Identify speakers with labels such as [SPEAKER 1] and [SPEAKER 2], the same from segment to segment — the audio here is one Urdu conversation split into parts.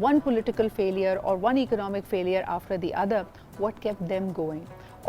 [SPEAKER 1] one political failure or one economic failure after the other, what kept them going?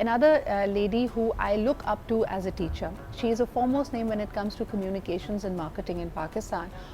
[SPEAKER 1] another lady who I look up to as a teacher. She is a foremost name when it comes to communications and marketing in Pakistan.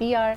[SPEAKER 1] PR,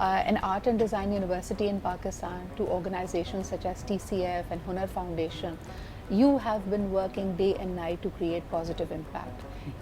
[SPEAKER 1] an art and design university in Pakistan to organizations such as TCF and Hunar Foundation, you have been working day and night to create positive impact.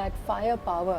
[SPEAKER 1] that firepower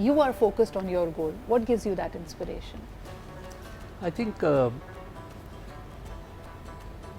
[SPEAKER 1] you are focused on your goal. What gives you that inspiration?
[SPEAKER 2] I think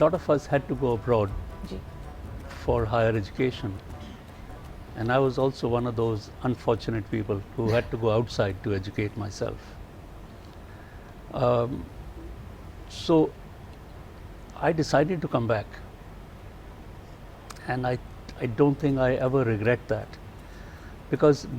[SPEAKER 2] lot of us had to go abroad for higher education, and I was also one of those unfortunate people who had to go outside to educate myself. So I decided to come back, and I don't think I ever regret that, because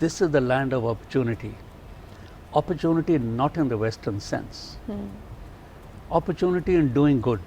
[SPEAKER 2] this is the land of opportunity. Opportunity not in the Western sense. Opportunity in doing good.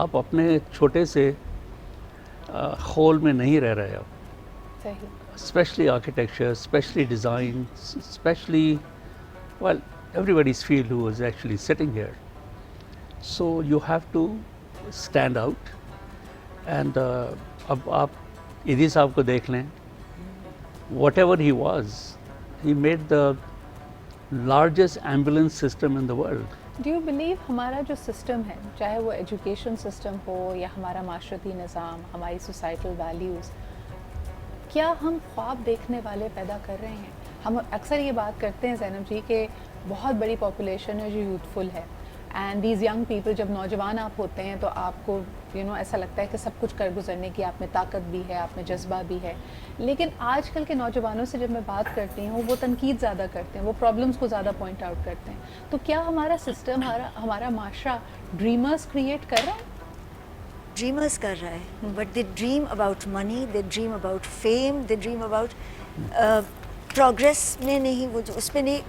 [SPEAKER 2] آپ اپنے چھوٹے سے خول میں نہیں رہ رہے ہو.
[SPEAKER 1] صحیح.
[SPEAKER 2] Especially architecture, especially design, especially, well, everybody's field who is actually sitting here. So you have to stand out. And اب آپ ایدھی صاحب کو دیکھ لیں, whatever he was, he made the largest ambulance system in the world.
[SPEAKER 1] Do you believe ہمارا جو سسٹم ہے, چاہے وہ ایجوکیشن سسٹم ہو یا ہمارا معاشرتی نظام, ہماری سوسائٹل ویلیوز, کیا ہم خواب دیکھنے والے پیدا کر رہے ہیں؟ ہم اکثر یہ بات کرتے ہیں زینب جی کہ بہت بڑی پاپولیشن ہے جو یوتھفل ہے, اینڈ دیز ینگ پیپل, جب نوجوان آپ ہوتے ہیں تو آپ کو ایسا لگتا ہے کہ سب کچھ کر گزرنے کی آپ میں طاقت بھی ہے, آپ میں جذبہ بھی ہے. لیکن آج کل کے نوجوانوں سے جب میں بات کرتی ہوں وہ تنقید زیادہ کرتے ہیں, وہ پرابلمس کو زیادہ پوائنٹ آؤٹ کرتے ہیں. تو کیا ہمارا سسٹم, ہمارا معاشرہ ڈریمرز کریٹ کر رہا ہے؟
[SPEAKER 3] ڈریمرز کر رہا ہے, but they dream about money, they dream about fame, they dream about progress میں نہیں, وہ جو اس میں نہیں,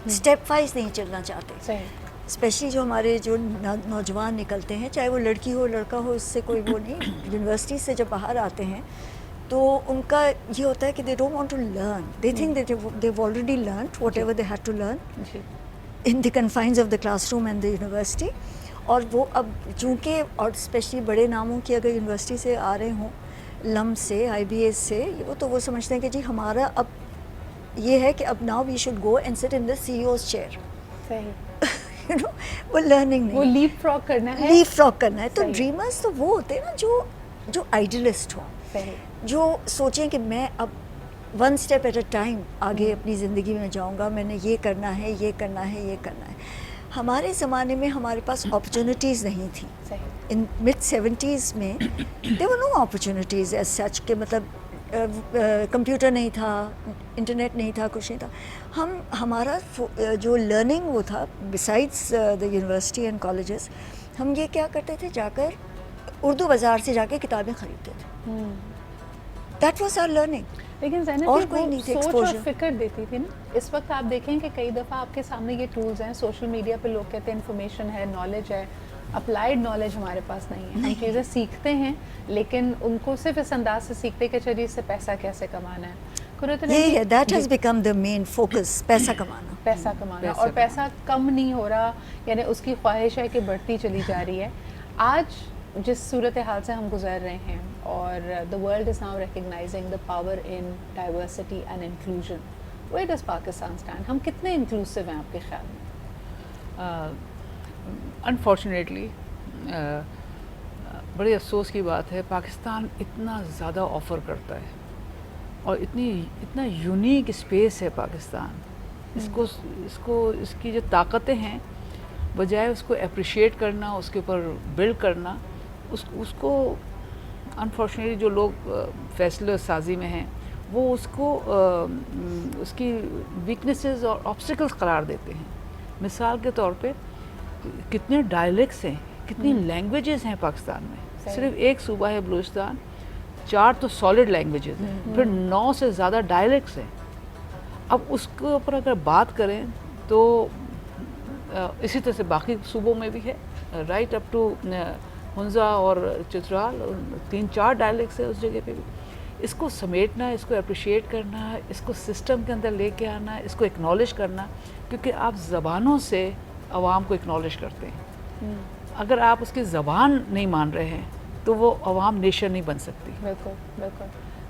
[SPEAKER 3] اسٹیپ وائز نہیں چلنا چاہتے.
[SPEAKER 1] صحیح.
[SPEAKER 3] اسپیشلی جو ہمارے جو نوجوان نکلتے ہیں, چاہے وہ لڑکی ہو لڑکا ہو, اس سے کوئی وہ نہیں, یونیورسٹی سے جب باہر آتے ہیں تو ان کا یہ ہوتا ہے کہ they don't want to learn, they think that they have already learned whatever they had to learn in the confines of the classroom and the university. اور وہ اب چونکہ, اور اسپیشلی بڑے ناموں کی اگر یونیورسٹی سے آ رہے ہوں, لم سے, آئی بی ایس سے, تو وہ سمجھتے ہیں کہ جی ہمارا اب یہ ہے کہ اب now we should go and sit in the C E Os chair.
[SPEAKER 1] صحیح.
[SPEAKER 3] وہ لرننگ نہیں,
[SPEAKER 1] وہ لیپ فراگ کرنا ہے,
[SPEAKER 3] لیپ فراگ کرنا ہے. تو ڈریمرز تو وہ ہوتے ہیں نا جو آئیڈیلسٹ ہوں, جو سوچیں کہ میں اب one step at a time آگے اپنی زندگی میں جاؤں گا, میں نے یہ کرنا ہے, یہ کرنا ہے, یہ کرنا ہے. ہمارے زمانے میں ہمارے پاس اپرچونیٹیز نہیں تھیں. ان مڈ 70s میں دیر ور نو اپرچونیٹیز ایز سچ, کہ مطلب کمپیوٹر نہیں تھا, انٹرنیٹ نہیں تھا, کچھ نہیں تھا. ہمارا جو لرننگ وہ تھا besides the university and colleges, ہم یہ کیا کرتے تھے, جا کر اردو بازار سے جا کے کتابیں خریدتے تھے. That was our learning.
[SPEAKER 1] لیکن زینب
[SPEAKER 3] اور
[SPEAKER 1] جی
[SPEAKER 3] کوئی
[SPEAKER 1] وہ
[SPEAKER 3] نہیں تھا
[SPEAKER 1] سوچ اور
[SPEAKER 3] ایکسپوجر.
[SPEAKER 1] فکر دیتی تھی نا. اس وقت آپ دیکھیں کہ کئی دفعہ آپ کے سامنے یہ ٹولز ہیں, سوشل میڈیا پہ لوگ کہتے ہیں انفارمیشن ہے, نالج ہے, اپلائیڈ نالج ہمارے پاس نہیں ہے. ہم چیزیں سیکھتے ہیں لیکن ان کو صرف اس انداز سے سیکھتے کہ چلیے اس سے پیسہ کیسے کمانا ہے.
[SPEAKER 3] یہی ہے, that has become the main focus, پیسہ کمانا.
[SPEAKER 1] پیسہ کمانا, اور پیسہ کم نہیں ہو رہا, یعنی اس کی خواہش ہے کہ بڑھتی چلی جا رہی ہے. آج جس صورتحال سے ہم گزر رہے ہیں, اور the world is now recognizing the power in diversity and inclusion, where does Pakistan stand? ہم کتنے انکلوسیو ہیں آپ کے خیال میں؟
[SPEAKER 4] انفارچونیٹلی بڑے افسوس کی بات ہے, پاکستان اتنا زیادہ آفر کرتا ہے اور اتنا یونیک اسپیس ہے پاکستان. اس کی جو طاقتیں ہیں, بجائے اس کو اپریشیٹ کرنا, اس کے اوپر بلڈ کرنا, اس کو انفارچونیٹلی جو لوگ فیصلہ سازی میں ہیں وہ اس کی ویکنیسز اور آبسٹیکلز قرار دیتے ہیں. مثال کے طور پہ کتنے ڈائلیکٹس ہیں, کتنی لینگویجز ہیں پاکستان میں. صرف ایک صوبہ ہے بلوچستان, 4 تو سالڈ لینگویجز ہیں, پھر 9 سے زیادہ ڈائلیکٹس ہیں. اب اس کے اوپر اگر بات کریں تو اسی طرح سے باقی صوبوں میں بھی ہے, رائٹ اپ ٹو ہنزا اور چترال, 3-4 ڈائلیکٹس ہیں اس جگہ پہ بھی. اس کو سمیٹنا, اس کو اپریشیٹ کرنا, اس کو سسٹم کے اندر لے کے آنا, اس کو اکنالج کرنا, کیونکہ آپ زبانوں سے عوام کو اکنالج کرتے ہیں. اگر آپ اس کی زبان نہیں مان رہے ہیں تو وہ عوام نیشن نہیں بن سکتی.
[SPEAKER 1] بالکل بالکل.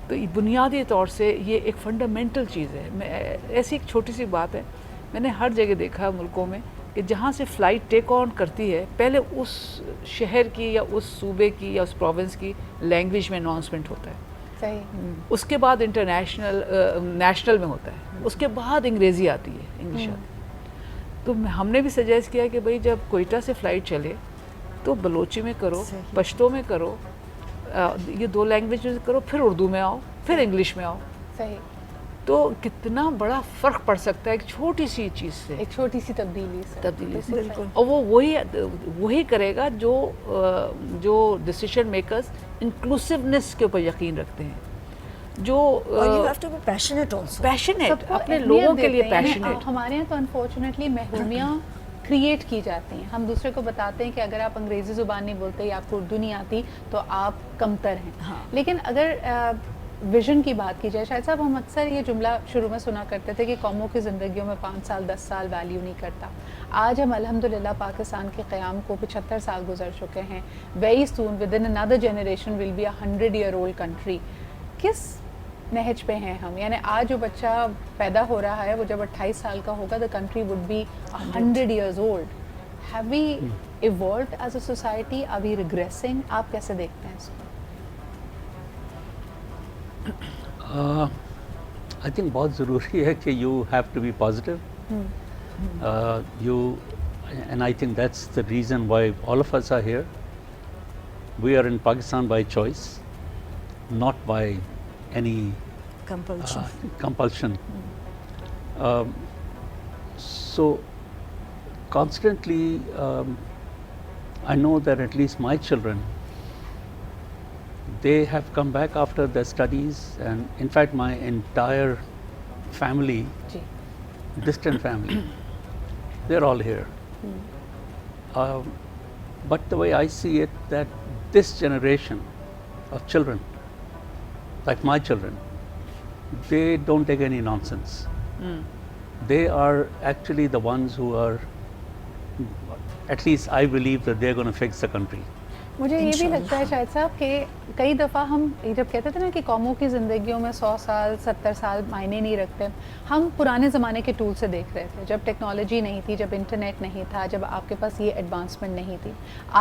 [SPEAKER 4] تو بنیادی طور سے یہ ایک فنڈامنٹل چیز ہے. ایسی ایک چھوٹی سی بات ہے, میں نے ہر جگہ دیکھا ملکوں میں کہ جہاں سے فلائٹ ٹیک آن کرتی ہے, پہلے اس شہر کی یا اس صوبے کی یا اس پروونس کی لینگویج میں اناؤنسمنٹ ہوتا ہے.
[SPEAKER 1] صحیح.
[SPEAKER 4] اس کے بعد نیشنل میں ہوتا ہے, اس کے بعد انگریزی آتی ہے, انگلش آتی ہے. تو ہم نے بھی سجیسٹ کیا کہ بھائی جب کوئٹہ سے فلائٹ چلے تو بلوچی میں کرو, پشتو میں کرو, یہ 2 لینگویج میں کرو, پھر اردو میں آؤ, پھر انگلش میں آؤ.
[SPEAKER 1] صحیح.
[SPEAKER 4] تو کتنا بڑا فرق پڑ سکتا ہے ایک چھوٹی سی چیز سے,
[SPEAKER 1] ایک چھوٹی سی تبدیلی سے.
[SPEAKER 3] بالکل.
[SPEAKER 4] اور وہ وہی کرے گا جو ڈیسیشن میکرز انکلوسیونیس کے اوپر یقین رکھتے ہیں, جو
[SPEAKER 3] پیشنیٹ
[SPEAKER 4] اپنے لوگوں کے لیے پیشنیٹ.
[SPEAKER 1] ہمارے یہاں تو انفارچونیٹلی محرومیاں کریٹ کی جاتی ہیں. ہم دوسرے کو بتاتے ہیں کہ اگر آپ انگریزی زبان نہیں بولتے یا آپ کو اردو نہیں آتی تو آپ کمتر ہیں. لیکن اگر ویژن کی بات کی جائے شاید صاحب, ہم اکثر یہ جملہ شروع میں سنا کرتے تھے کہ قوموں کی زندگیوں میں 5 سال 10 سال ویلیو نہیں کرتا. آج ہم الحمدللہ پاکستان کے قیام کو 75 سال گزر چکے ہیں. Very soon with in another generation will be a 100-year-old country. کس نہج پہ ہیں ہم؟ یعنی آج جو بچہ پیدا ہو رہا ہے وہ جب 28 سال کا ہوگا the country would be 100 years old. Have we evolved as a society? Are we regressing? آپ کیسے دیکھتے ہیں اس کو؟
[SPEAKER 2] I think بہت ضروری ہے کہ you have to be positive. And I think that's the reason why all of us are here. We are in Pakistan by choice, not by any compulsion. So constantly, I know that at least my children, they have come back after their studies, and in fact my entire family, distant family, they're all here. But the way I see it, that this generation of children, like my children, they don't take any nonsense. They are actually the ones who are, at least I believe that they're going to fix the country.
[SPEAKER 1] مجھے یہ بھی لگتا ہے شاہد صاحب کہ کئی دفعہ ہم جب کہتے تھے نا کہ قوموں کی زندگیوں میں 100 سال 70 سال معنی نہیں رکھتے, ہم پرانے زمانے کے ٹول سے دیکھ رہے تھے جب ٹیکنالوجی نہیں تھی, جب انٹرنیٹ نہیں تھا, جب آپ کے پاس یہ ایڈوانسمنٹ نہیں تھی.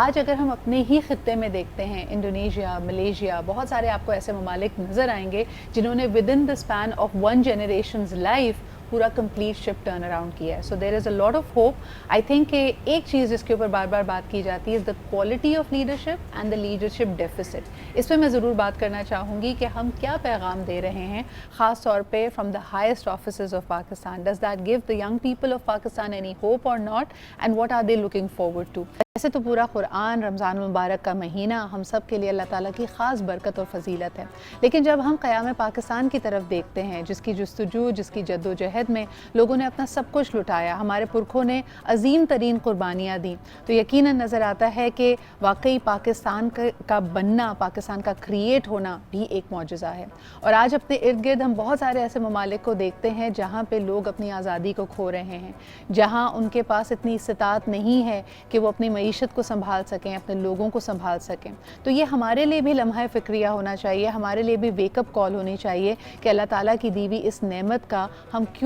[SPEAKER 1] آج اگر ہم اپنے ہی خطے میں دیکھتے ہیں, انڈونیشیا, ملیشیا, بہت سارے آپ کو ایسے ممالک نظر آئیں گے جنہوں نے with in the span of 1 generations life پورا کمپلیٹ شپ ٹرن اراؤنڈ کیا ہے. So there is a lot of hope. I think کہ ایک چیز جس کے اوپر بار بار بات کی جاتی ہے is the quality of leadership and the leadership deficit. اس پہ میں ضرور بات کرنا چاہوں گی کہ ہم کیا پیغام دے رہے ہیں خاص طور پہ from the highest offices of Pakistan. Does that give the young people of Pakistan any hope اور not, and what are they looking forward to? ویسے تو پورا قرآن رمضان المبارک کا مہینہ ہم سب کے لیے اللہ تعالیٰ کی خاص برکت اور فضیلت ہے, لیکن جب ہم قیام پاکستان کی طرف دیکھتے ہیں جس کی جستجو, جس کی جد و جہد میں لوگوں نے اپنا سب کچھ لٹایا, ہمارے پرکھوں نے عظیم ترین قربانیاں دیں, تو یقیناً نظر آتا ہے کہ واقعی پاکستان کا بننا, پاکستان کا کریٹ ہونا بھی ایک معجزہ ہے. اور آج اپنے ارد گرد ہم بہت سارے ایسے ممالک کو دیکھتے ہیں جہاں پہ لوگ اپنی آزادی کو کھو رہے ہیں, جہاں ان کے پاس اتنی استطاعت نہیں ہے کہ وہ اپنی معیشت کو سنبھال سکیں, اپنے لوگوں کو سنبھال سکیں. تو یہ ہمارے لیے بھی لمحہ فکریہ ہونا چاہیے, ہمارے لیے بھی ویک اپ کال ہونی چاہیے کہ اللہ تعالیٰ کی دی ہوئی اس نعمت کا ہم کیوں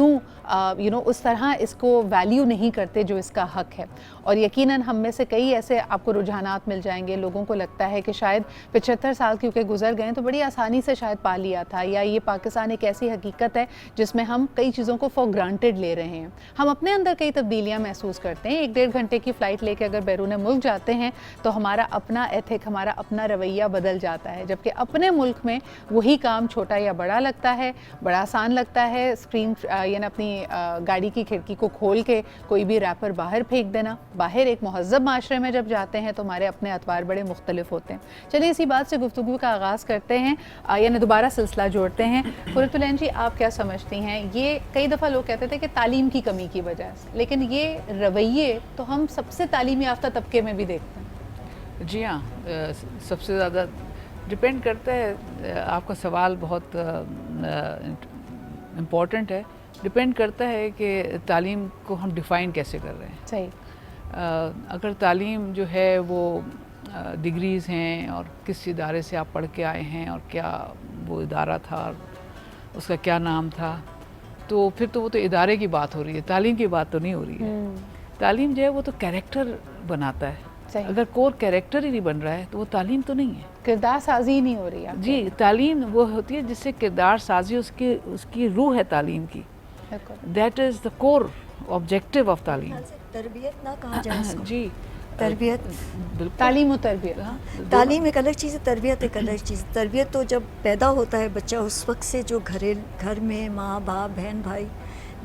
[SPEAKER 1] اس طرح اس کو ویلیو نہیں کرتے جو اس کا حق ہے. اور یقیناً ہم میں سے کئی ایسے آپ کو رجحانات مل جائیں گے, لوگوں کو لگتا ہے کہ شاید 75 سال کیونکہ گزر گئے تو بڑی آسانی سے شاید پا لیا تھا, یا یہ پاکستان ایک ایسی حقیقت ہے جس میں ہم کئی چیزوں کو فار گرانٹیڈ لے رہے ہیں. ہم اپنے اندر کئی تبدیلیاں محسوس کرتے ہیں. 1-1.5 گھنٹے کی فلائٹ لے کے اگر بیرون ملک جاتے ہیں تو ہمارا اپنا ایتھک, ہمارا اپنا رویہ بدل جاتا ہے, جبکہ اپنے ملک میں وہی کام چھوٹا یا بڑا لگتا ہے, بڑا آسان لگتا ہے. اسکرین یعنی اپنی گاڑی کی کھڑکی کو کھول کے کوئی بھی ریپر باہر پھینک دینا. باہر ایک مہذب معاشرے میں جب جاتے ہیں تو ہمارے اپنے اطوار بڑے مختلف ہوتے ہیں. چلیے اسی بات سے گفتگو کا آغاز کرتے ہیں, یعنی دوبارہ سلسلہ جوڑتے ہیں. قرۃ العین جی, آپ کیا سمجھتی ہیں؟ یہ کئی دفعہ لوگ کہتے تھے کہ تعلیم کی کمی کی وجہ سے, لیکن یہ رویے تو ہم سب سے تعلیم یافتہ طبقے میں بھی دیکھتے ہیں.
[SPEAKER 4] جی ہاں, سب سے زیادہ ڈپینڈ کرتا ہے. آپ کا سوال بہت امپورٹنٹ ہے. ڈپینڈ کرتا ہے کہ تعلیم کو ہم ڈیفائن کیسے کر رہے ہیں.
[SPEAKER 1] صحیح.
[SPEAKER 4] اگر تعلیم جو ہے وہ ڈگریز ہیں اور کس ادارے سے آپ پڑھ کے آئے ہیں اور کیا وہ ادارہ تھا اور اس کا کیا نام تھا, تو پھر تو وہ تو ادارے کی بات ہو رہی ہے, تعلیم کی بات تو نہیں ہو رہی ہے. تعلیم جو ہے وہ تو کیریکٹر بناتا ہے. اگر کور کیریکٹر ہی نہیں بن رہا ہے تو وہ تعلیم تو نہیں ہے,
[SPEAKER 1] کردار سازی نہیں ہو رہی ہے.
[SPEAKER 4] جی, تعلیم وہ ہوتی ہے جس سے کردار سازی, اس کی روح ہے تعلیم کی. That is the core objective of تعلیم.
[SPEAKER 3] تربیت نہ کہا جائے اس کو.
[SPEAKER 4] جی,
[SPEAKER 3] تربیت,
[SPEAKER 1] تعلیم و تربیت.
[SPEAKER 3] تعلیم ایک الگ چیز ہے, تربیت ایک الگ چیز. تربیت تو جب پیدا ہوتا ہے بچہ, اس وقت سے جو گھر میں ماں باپ, بہن بھائی,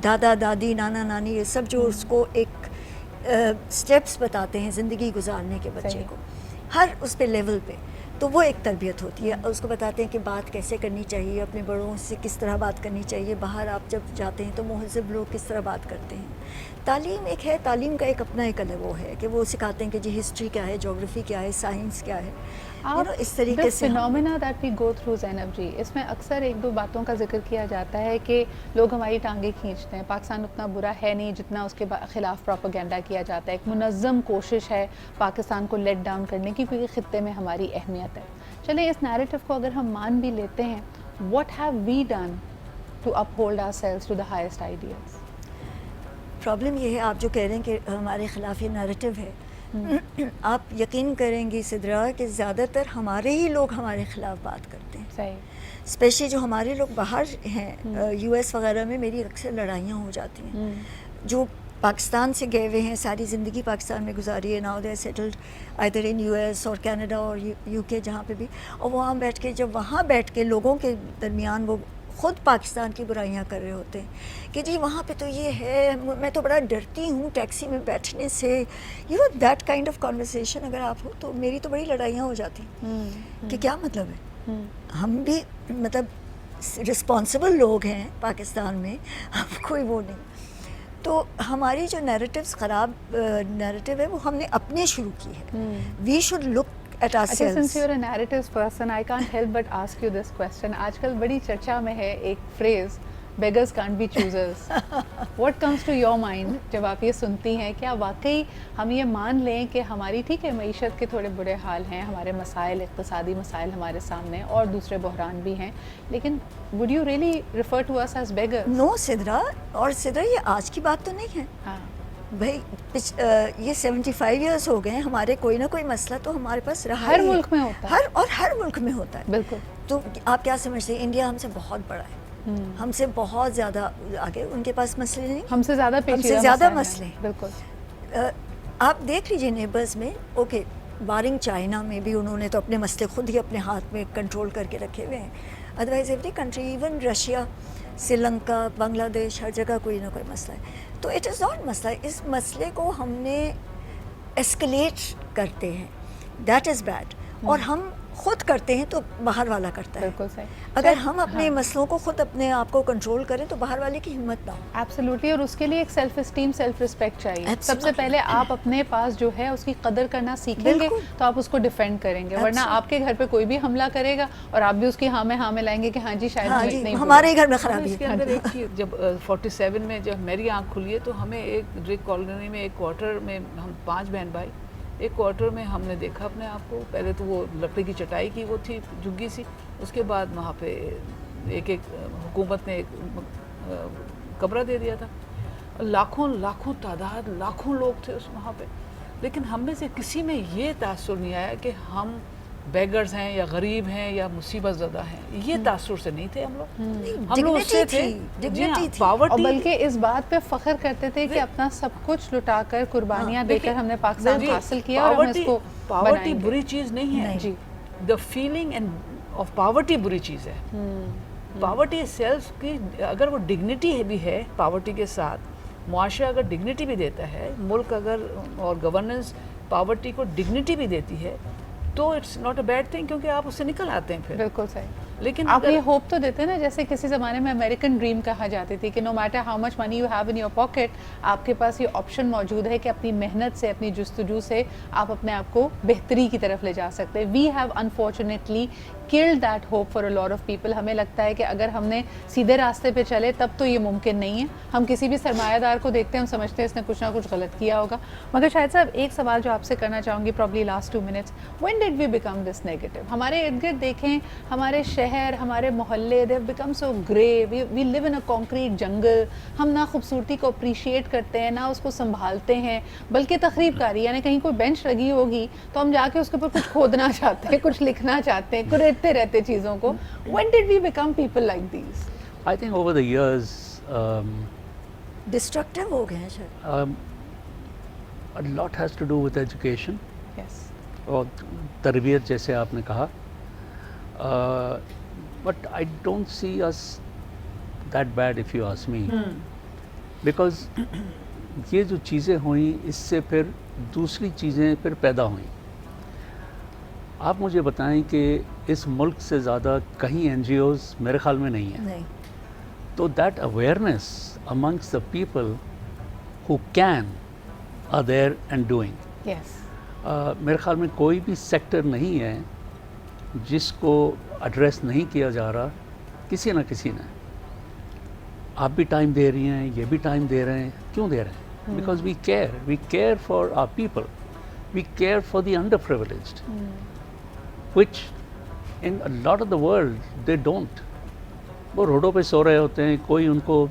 [SPEAKER 3] دادا دادی, نانا نانی, یہ سب جو اس کو ایک سٹیپس بتاتے ہیں زندگی گزارنے کے بچے کو, ہر اس پہ لیول پہ. تو وہ ایک تربیت ہوتی ہے. اس کو بتاتے ہیں کہ بات کیسے کرنی چاہیے, اپنے بڑوں سے کس طرح بات کرنی چاہیے, باہر آپ جب جاتے ہیں تو مہذب لوگ کس طرح بات کرتے ہیں. تعلیم ایک ہے, تعلیم کا ایک اپنا ایک الگ وہ ہے کہ وہ سکھاتے ہیں کہ جی ہسٹری کیا ہے, جغرافی کیا ہے, سائنس کیا ہے, اس طریقے سے.
[SPEAKER 1] Phenomena that we go through Zainab ji, اس میں اکثر ایک دو باتوں کا ذکر کیا جاتا ہے کہ لوگ ہماری ٹانگیں کھینچتے ہیں. پاکستان اتنا برا ہے نہیں جتنا اس کے خلاف پروپیگنڈا کیا جاتا ہے. ایک منظم کوشش ہے پاکستان کو لیٹ ڈاؤن کرنے کی, کیونکہ خطے میں ہماری اہمیت ہے. چلیں اس نیریٹو کو اگر ہم مان بھی لیتے ہیں, what have we done to uphold ourselves to the highest ideas?
[SPEAKER 3] Problem یہ ہے آپ جو کہہ رہے ہیں کہ ہمارے خلاف یہ نیریٹو ہے, آپ یقین کریں گی سدرا کہ زیادہ تر ہمارے ہی لوگ ہمارے خلاف بات کرتے ہیں.
[SPEAKER 1] صحیح.
[SPEAKER 3] اسپیشلی جو ہمارے لوگ باہر ہیں, یو ایس وغیرہ میں میری اکثر لڑائیاں ہو جاتی ہیں. جو پاکستان سے گئے ہوئے ہیں, ساری زندگی پاکستان میں گزاری ہے, now they settled either in U S اور کینیڈا اور یو کے, جہاں پہ بھی, اور وہاں بیٹھ کے جب وہاں بیٹھ کے لوگوں کے درمیان وہ خود پاکستان کی برائیاں کر رہے ہوتے ہیں کہ جی وہاں پہ تو یہ ہے, میں تو بڑا ڈرتی ہوں ٹیکسی میں بیٹھنے سے, you know that kind of conversation اگر آپ ہو تو میری تو بڑی لڑائیاں ہو جاتی ہیں کہ کیا مطلب ہے. ہم بھی مطلب رسپانسبل لوگ ہیں پاکستان میں, ہم کوئی وہ نہیں. تو ہماری جو نیریٹیوز خراب نیریٹیو ہے وہ ہم نے اپنے شروع کی ہے. We should look at ourselves.
[SPEAKER 1] Since you're a narratives person, I can't help but ask you this question. آج کل بڑی چرچا میں ہے ایک phrase, beggars can't be choosers. What comes to your mind جب آپ یہ سنتی ہیں؟ کیا واقعی ہم یہ مان لیں کہ ہماری ٹھیک ہے معیشت کے تھوڑے برے حال ہیں, ہمارے مسائل, اقتصادی مسائل ہمارے سامنے اور دوسرے بحران بھی ہیں, لیکن would you really refer to us as beggars?
[SPEAKER 3] No Sidra, اور سدرا یہ آج کی بات تو نہیں ہے.
[SPEAKER 1] ہاں
[SPEAKER 3] بھائی یہ 75 ایئرس ہو گئے, ہمارے کوئی نہ کوئی مسئلہ تو ہمارے پاس رہا
[SPEAKER 1] ہر ملک میں ہوتا ہے,
[SPEAKER 3] ہر ملک میں ہوتا ہے.
[SPEAKER 1] بالکل.
[SPEAKER 3] تو آپ کیا سمجھتے ہیں انڈیا ہم سے بہت بڑا ہے, ہم سے بہت زیادہ آگے, ان کے پاس مسئلے نہیں,
[SPEAKER 1] ہم سے زیادہ
[SPEAKER 3] مسئلے.
[SPEAKER 1] بالکل.
[SPEAKER 3] آپ دیکھ لیجیے نیبرز میں, اوکے بارنگ چائنا میں بھی انہوں نے تو اپنے مسئلے خود ہی اپنے ہاتھ میں کنٹرول کر کے رکھے ہوئے ہیں. Otherwise every country, even Russia, Sri Lanka, Bangladesh, ہر جگہ کوئی نہ کوئی مسئلہ ہے. تو اٹ از ناٹ مسئلہ, اس مسئلے کو ہم نے ایسکلیٹ کرتے ہیں, دیٹ از بیڈ. اور ہم خود کرتے ہیں تو باہر والا کرتا ہے.
[SPEAKER 1] بالکل صحیح.
[SPEAKER 3] اگر ہم اپنے مسئلوں کو خود اپنے آپ کو کنٹرول کریں تو باہر والے کی ہمت نہ ہو.
[SPEAKER 1] ایبسلیوٹلی. اور اس کے لیے ایک سیلف اسٹیم, سیلف رسپیکٹ چاہیے. سب سے پہلے آپ اپنے پاس جو ہے اس کی قدر کرنا سیکھیں گے تو آپ اس کو ڈیفینڈ کریں گے, ورنہ آپ کے گھر پہ کوئی بھی حملہ کرے گا اور آپ بھی اس کی ہاں میں لائیں گے کہ ہاں جی شاید
[SPEAKER 3] ہمارے ہی گھر میں خرابی
[SPEAKER 4] اس کے اندر ایک چیز, جب 47 میں جب میری آنکھ کھلی ہے تو ہمیں ایک ڈرک کالونی میں ایک کوارٹر میں, ہم 5 بہن بھائی, ایک کوارٹر میں ہم نے دیکھا اپنے آپ کو. پہلے تو وہ لکڑی کی چٹائی کی وہ تھی جھگی سی, اس کے بعد وہاں پہ ایک حکومت نے ایک کمرہ دے دیا تھا. لاکھوں تعداد, لاکھوں لوگ تھے اس وہاں پہ, لیکن ہم میں سے کسی میں یہ تاثر نہیں آیا کہ ہم بیگرز ہیں یا غریب ہیں یا مصیبت زدہ ہیں. یہ تاثر سے نہیں تھے ہم لوگ, ہم لوگ اس سے تھے
[SPEAKER 1] اور بلکہ اس بات پہ فخر کرتے تھے کہ اپنا سب کچھ لٹا کر, قربانیاں دے کر ہم نے پاکستان حاصل کیا اور ہم اس کو
[SPEAKER 4] پاورٹی بری چیز نہیں ہے.
[SPEAKER 1] جی,
[SPEAKER 4] دا فیلنگ آف پاورٹی بری چیز ہے. پاورٹی سیلف کی اگر وہ ڈگنیٹی بھی ہے, پاورٹی کے ساتھ معاشرہ اگر ڈگنیٹی بھی دیتا ہے, ملک اگر اور گورننس پاورٹی کو ڈگنیٹی بھی دیتی ہے تو it's not a bad thing, کیونکہ آپ اس سے نکل آتے ہیں پھر.
[SPEAKER 1] بالکل صحیح.
[SPEAKER 4] لیکن
[SPEAKER 1] آپ یہ ہوپ تو دیتے نا, جیسے کسی زمانے میں امریکن ڈریم کہا جاتی تھی کہ no matter how much money you have in your pocket, آپ کے پاس یہ آپشن موجود ہے کہ اپنی محنت سے, اپنی جستجو سے آپ اپنے آپ کو بہتری کی طرف لے جا سکتے ہیں. We have unfortunately killed that hope for a lot of people. ہمیں لگتا ہے کہ اگر ہم نے سیدھے راستے پہ چلے تب تو یہ ممکن نہیں ہے. ہم کسی بھی سرمایہ دار کو دیکھتے ہیں, ہم سمجھتے ہیں اس نے کچھ نہ کچھ غلط کیا ہوگا. مگر شاید صاحب ایک سوال جو آپ سے کرنا چاہوں گی, probably last 2 minutes, when did we become this negative? ہمارے ارد گرد دیکھیں, ہمارے شہر, ہمارے محلے, they have become so grey. we live in a concrete jungle. ہم نہ خوبصورتی کو اپریشیٹ کرتے ہیں, نہ اس کو سنبھالتے ہیں, بلکہ تخریب کاری, یعنی کہیں کوئی بینچ لگی ہوگی تو ہم جا کے اس کے اوپر کچھ کھودنا چاہتے ہیں, کچھ لکھنا چاہتے ہیں, کریدتے رہتے چیزوں کو. When did we become people like these?
[SPEAKER 2] I think over the years
[SPEAKER 3] destructive ہو گئے ہیں شاید.
[SPEAKER 2] a lot has to do with education.
[SPEAKER 1] Yes.
[SPEAKER 2] اور تربیت جیسے آپ نے کہا, but I don't see us that bad if you ask me. Because یہ جو چیزیں ہوئیں اس سے پھر دوسری چیزیں پھر پیدا ہوئیں. آپ مجھے بتائیں کہ اس ملک سے زیادہ کہیں این جی اوز میرے خیال میں نہیں ہیں.
[SPEAKER 3] نہیں.
[SPEAKER 2] تو that awareness amongst the people who can are there and doing.
[SPEAKER 1] Yes.
[SPEAKER 2] میرے خیال میں کوئی بھی سیکٹر نہیں ہے جس کو ایڈریس نہیں کیا جا رہا کسی نہ کسی نے. آپ بھی ٹائم دے رہی ہیں, یہ بھی ٹائم دے رہے ہیں. کیوں دے رہے ہیں؟ Because we care for our people, we care for the underprivileged, which in a lot of the world they don't. وہ روڈوں پہ سو رہے ہوتے ہیں, کوئی ان کو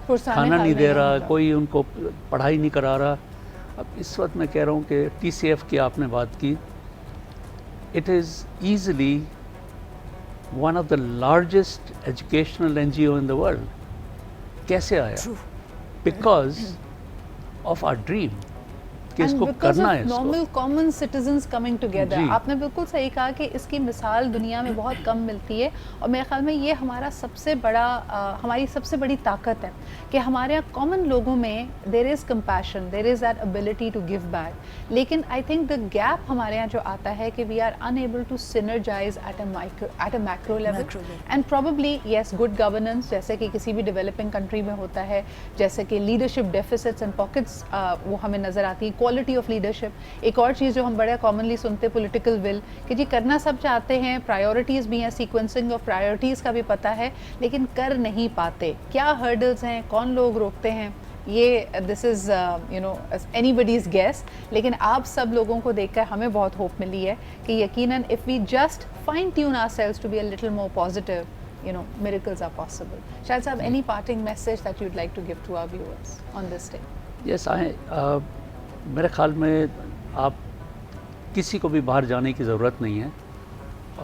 [SPEAKER 2] کھانا نہیں دے رہا, کوئی ان کو پڑھائی نہیں کرا رہا. اب اس وقت میں کہہ رہا ہوں کہ ٹی سی ایف کی آپ نے بات کی, it is easily one of the largest educational N G O in the world. کیسے آیا؟ بیکاز آف آر ڈریم کہ اس کو کرنا ہے.
[SPEAKER 1] Normal common citizens coming together.
[SPEAKER 2] جی.
[SPEAKER 1] آپ نے بالکل صحیح کہا کہ اس کی مثال دنیا میں بہت کم ملتی ہے, اور میرے خیال میں یہ ہمارا سب سے بڑا ہماری سب سے بڑی طاقت ہے کہ ہمارے یہاں کامن لوگوں میں there is compassion, there is that ability to give back. لیکن آئی تھنک دا گیپ ہمارے یہاں جو آتا ہے کہ we are unable to synergize at a macro level. And probably yes good governance جیسے کہ کسی بھی ڈیولپنگ کنٹری میں ہوتا ہے, جیسے کہ لیڈرشپ ڈیفیسٹس اینڈ پاکٹس وہ ہمیں نظر آتی ہیں. Quality of leadership. ایک اور چیز جو ہم بڑا کامنلی سنتے پولیٹیکل ول, کہ جی کرنا سب چاہتے ہیں, پرائیورٹیز بھی ہیں, سیکوینسنگ آف پرائیورٹیز کا بھی پتہ ہے, لیکن کر نہیں پاتے. کیا ہرڈلز ہیں, کون لوگ روکتے ہیں, یہ this is you know anybody's guess. لیکن آپ سب لوگوں کو دیکھ کر ہمیں بہت ہوپ ملی ہے کہ یقیناً if we just fine tune ourselves to be a little more positive, you know, miracles are possible. Shahid Sahab, any parting message that you'd like to give to our viewers on this day?
[SPEAKER 2] Yes, میرے خیال میں آپ کسی کو بھی باہر جانے کی ضرورت نہیں ہے.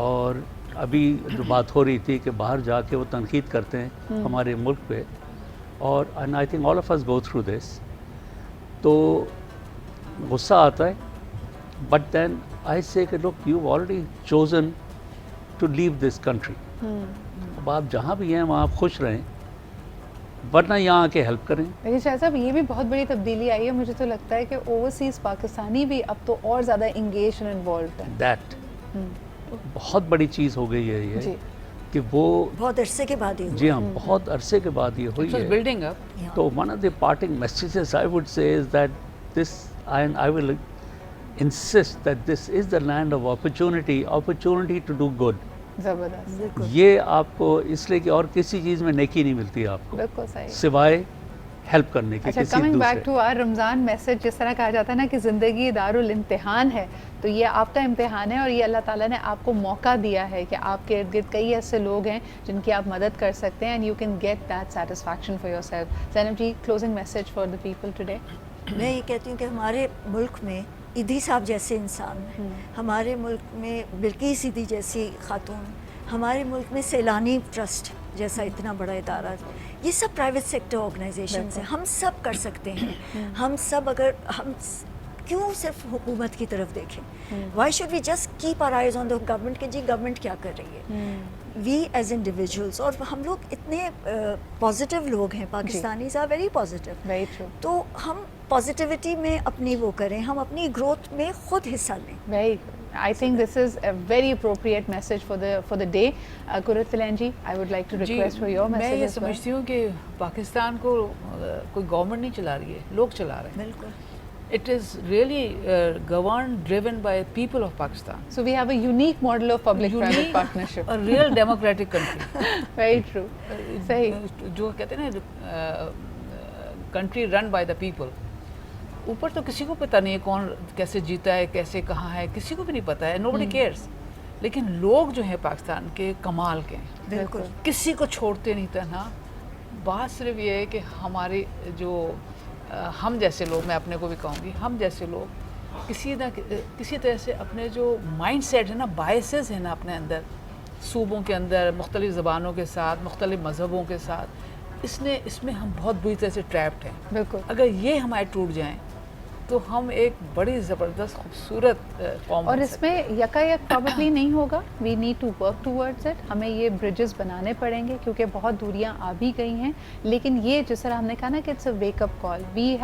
[SPEAKER 2] اور ابھی جو بات ہو رہی تھی کہ باہر جا کے وہ تنقید کرتے ہیں ہمارے ملک پہ, اور and I think all of us go through this, تو غصہ آتا ہے. But then I say کہ look, you've already chosen to leave this country. اب آپ جہاں بھی ہیں وہاں آپ خوش رہیں, ورنہ یہاں آ کے ہیلپ کریں.
[SPEAKER 1] لیکن شاہد صاحب یہ بھی بہت بڑی تبدیلی آئی ہے. مجھے تو لگتا ہے کہ اوورسیز پاکستانی بھی اب تو اور زیادہ انگیج اینڈ انوالوڈ ہیں.
[SPEAKER 2] دیٹ بہت بڑی چیز ہو گئی ہے یہ, کہ وہ
[SPEAKER 3] بہت عرصے کے بعد ہی.
[SPEAKER 2] جی ہاں, بہت عرصے کے بعد یہ ہوئی ہے.
[SPEAKER 4] Building up.
[SPEAKER 2] تو one of the parting messages I would say is that this I will insist that this is the land of opportunity to do good.
[SPEAKER 1] زبردست.
[SPEAKER 2] یہ آپ کو اس لیے کہ اور کسی چیز میں نیکی نہیں ملتی آپ کو
[SPEAKER 1] بالکل صحیح.
[SPEAKER 2] سوائے ہیلپ کرنے کی.
[SPEAKER 1] اچھا, coming back to our Ramzan message, جس طرح کہا جاتا ہے نا کہ زندگی دارالامتحان ہے, تو یہ آپ کا امتحان ہے, اور یہ اللہ تعالیٰ نے آپ کو موقع دیا ہے کہ آپ کے ارد گرد کئی ایسے لوگ ہیں جن کی آپ مدد کر سکتے ہیں, and you can get that satisfaction for yourself. Zainab ji, closing message for the people today.
[SPEAKER 3] میں یہ کہتی ہوں کہ ہمارے ملک میں ایدھی صاحب جیسے انسان ہیں, ہمارے ملک میں بلقیس ایدھی جیسی خاتون, ہمارے ملک میں سیلانی ٹرسٹ جیسا اتنا بڑا ادارہ, یہ سب پرائیویٹ سیکٹر آرگنائزیشنز ہیں. ہم سب کر سکتے ہیں. ہم سب اگر ہم کیوں صرف حکومت کی طرف دیکھیں؟ Why should we just keep our eyes on the government کہ جی گورنمنٹ کیا کر رہی ہے. وی ایز انڈیویجولس, اور ہم لوگ اتنے پازیٹیو لوگ ہیں, Pakistanis are very positive.
[SPEAKER 1] Very true.
[SPEAKER 3] تو ہم پازیٹیوٹی میں اپنی وہ کریں, ہم اپنی گروتھ میں خود حصہ لیں.
[SPEAKER 1] Very good. I think this is a very appropriate message for the day. Kurat Filanji, I would like to request for your message.
[SPEAKER 4] میں یہ
[SPEAKER 1] as well.
[SPEAKER 4] سمجھتی ہوں کہ پاکستان کو کوئی گورنمنٹ نہیں چلا رہی ہے, لوگ چلا رہے ہیں.
[SPEAKER 3] بالکل.
[SPEAKER 4] It is really governed, driven by people of Pakistan.
[SPEAKER 1] So we have a unique model of public-private partnership.
[SPEAKER 4] A real democratic country.
[SPEAKER 1] Very true. صحیح.
[SPEAKER 4] جو کہتے ہیں نا country run by the people. اوپر تو کسی کو پتہ نہیں ہے کون کیسے جیتا ہے, کیسے کہاں ہے, کسی کو بھی نہیں پتہ ہے. nobody cares. لیکن لوگ جو ہیں پاکستان کے کمال کے ہیں,
[SPEAKER 3] بالکل
[SPEAKER 4] کسی کو چھوڑتے نہیں تنہا. بات صرف یہ ہے کہ ہمارے جو ہم جیسے لوگ, میں اپنے کو بھی کہوں گی, ہم جیسے لوگ کسی طرح سے اپنے جو مائنڈ سیٹ ہے نا, بائسز ہیں نا اپنے اندر, صوبوں کے اندر مختلف زبانوں کے ساتھ, مختلف مذہبوں کے ساتھ, اس میں ہم بہت بری طرح سے ٹریپڈ ہیں.
[SPEAKER 1] بالکل.
[SPEAKER 4] اگر یہ ہمارے ٹوٹ جائیں تو ہم ایک بڑی زبردست خوبصورت قوم
[SPEAKER 1] اور
[SPEAKER 4] بن
[SPEAKER 1] اس
[SPEAKER 4] سکتے
[SPEAKER 1] میں یکایک پرابیبلی نہیں ہوگا. We need to work towards it. ہمیں یہ برجز بنانے پڑیں گے کیونکہ بہت دوریاں آ بھی گئی ہیں. لیکن یہ جس طرح ہم نے کہا نا کہ it's a wake up call. We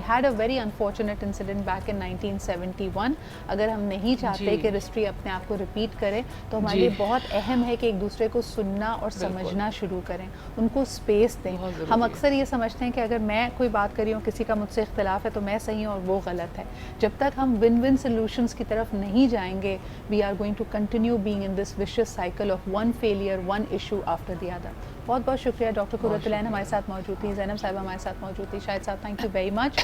[SPEAKER 1] had a very unfortunate incident back in 1971. اگر ہم نہیں چاہتے
[SPEAKER 4] جی.
[SPEAKER 1] کہ ہسٹری اپنے آپ کو ریپیٹ کرے تو ہمارے
[SPEAKER 4] جی.
[SPEAKER 1] لیے بہت اہم ہے کہ ایک دوسرے کو سننا اور سمجھنا شروع کریں, ان کو اسپیس دیں.
[SPEAKER 4] بہت ضروری
[SPEAKER 1] ہم
[SPEAKER 4] ہے.
[SPEAKER 1] اکثر یہ سمجھتے ہیں کہ اگر میں کوئی بات کر رہی ہوں, کسی کا مجھ سے اختلاف ہے تو میں صحیح ہوں اور وہ غلط ہے. جب تک ہم ون ون سولوشنس کی طرف نہیں جائیں گے, we are going to continue being in this vicious cycle of one failure, one issue after the other. بہت بہت شکریہ ڈاکٹر قرۃ العین ہمارے ساتھ موجود تھی, زینب صاحبہ ہمارے ساتھ موجود تھی, Shahid sahab thank you very much.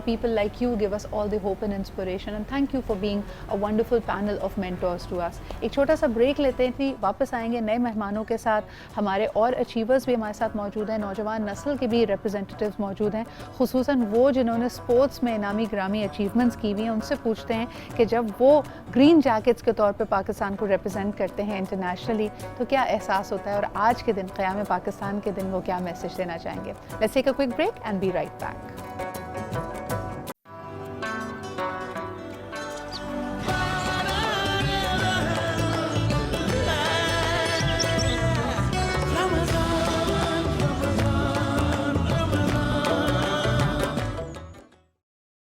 [SPEAKER 1] People like you give us all the hope and inspiration, and thank you for being a wonderful panel of mentors to us. ایک چھوٹا سا بریک لیتے تھے, واپس آئیں گے نئے مہمانوں کے ساتھ. ہمارے اور اچیورز بھی ہمارے ساتھ موجود ہیں, نوجوان نسل کے بھی ریپرزینٹیوز موجود ہیں, خصوصاً وہ جنہوں نے اسپورٹس میں انعامی گرامی اچیومنٹس کی ہوئی ہیں. ان سے پوچھتے ہیں کہ جب وہ گرین جیکٹس کے طور پہ پاکستان کو ریپرزینٹ کرتے ہیں انٹرنیشنلی تو کیا احساس ہوتا ہے, اور آج کے دن قیام پاکستان کے دن وہ کیا میسج دینا چاہیں گے. Let's take a quick break and be right back.